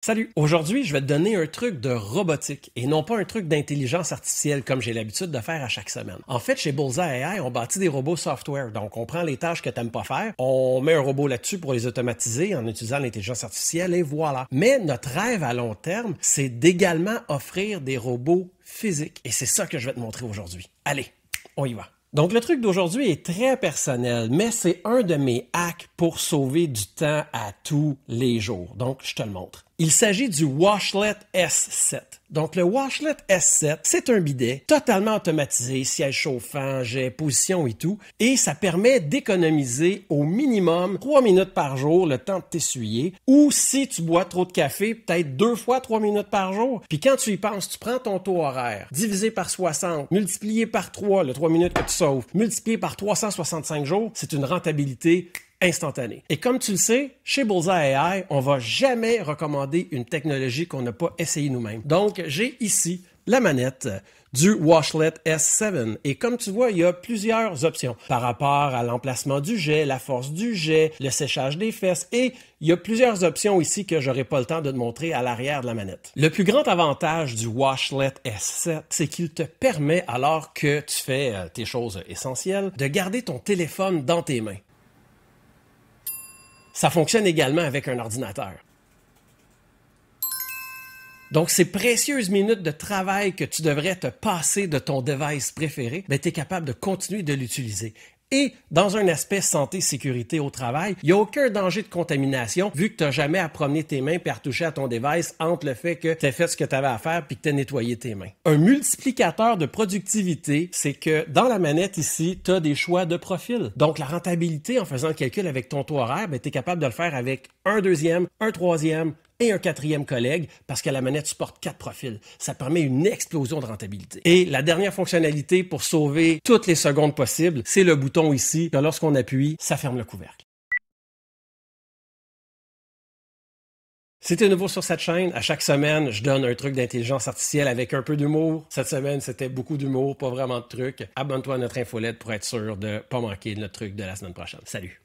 Salut! Aujourd'hui, je vais te donner un truc de robotique et non pas un truc d'intelligence artificielle comme j'ai l'habitude de faire à chaque semaine. En fait, chez Bullseye AI, on bâtit des robots software. Donc, on prend les tâches que tu n'aimes pas faire, on met un robot là-dessus pour les automatiser en utilisant l'intelligence artificielle et voilà. Mais notre rêve à long terme, c'est d'également offrir des robots physiques. Et c'est ça que je vais te montrer aujourd'hui. Allez, on y va! Donc, le truc d'aujourd'hui est très personnel, mais c'est un de mes hacks pour sauver du temps à tous les jours. Donc, je te le montre. Il s'agit du Washlet S7. Donc, le Washlet S7, c'est un bidet totalement automatisé, siège chauffant, jet, position et tout. Et ça permet d'économiser au minimum 3 minutes par jour le temps de t'essuyer. Ou si tu bois trop de café, peut-être 2 fois 3 minutes par jour. Puis quand tu y penses, tu prends ton taux horaire, divisé par 60, multiplié par 3, le 3 minutes que tu sauves, multiplié par 365 jours, c'est une rentabilité instantané. Et comme tu le sais, chez Bullseye AI, on va jamais recommander une technologie qu'on n'a pas essayé nous-mêmes. Donc, j'ai ici la manette du Washlet S7. Et comme tu vois, il y a plusieurs options par rapport à l'emplacement du jet, la force du jet, le séchage des fesses et il y a plusieurs options ici que j'aurai pas le temps de te montrer à l'arrière de la manette. Le plus grand avantage du Washlet S7, c'est qu'il te permet, alors que tu fais tes choses essentielles, de garder ton téléphone dans tes mains. Ça fonctionne également avec un ordinateur. Donc, ces précieuses minutes de travail que tu devrais te passer de ton device préféré, tu es capable de continuer de l'utiliser. Et dans un aspect santé-sécurité au travail, il n'y a aucun danger de contamination vu que tu n'as jamais à promener tes mains et à retoucher à ton device entre le fait que tu as fait ce que tu avais à faire et que tu as nettoyé tes mains. Un multiplicateur de productivité, c'est que dans la manette ici, tu as des choix de profil. Donc, la rentabilité en faisant le calcul avec ton taux horaire, tu es capable de le faire avec un deuxième, un troisième, et un quatrième collègue parce que la manette supporte 4 profils. Ça permet une explosion de rentabilité. Et la dernière fonctionnalité pour sauver toutes les secondes possibles, c'est le bouton ici que lorsqu'on appuie, ça ferme le couvercle. Si tu es nouveau sur cette chaîne, à chaque semaine, je donne un truc d'intelligence artificielle avec un peu d'humour. Cette semaine, c'était beaucoup d'humour, pas vraiment de trucs. Abonne-toi à notre infolette pour être sûr de ne pas manquer notre truc de la semaine prochaine. Salut!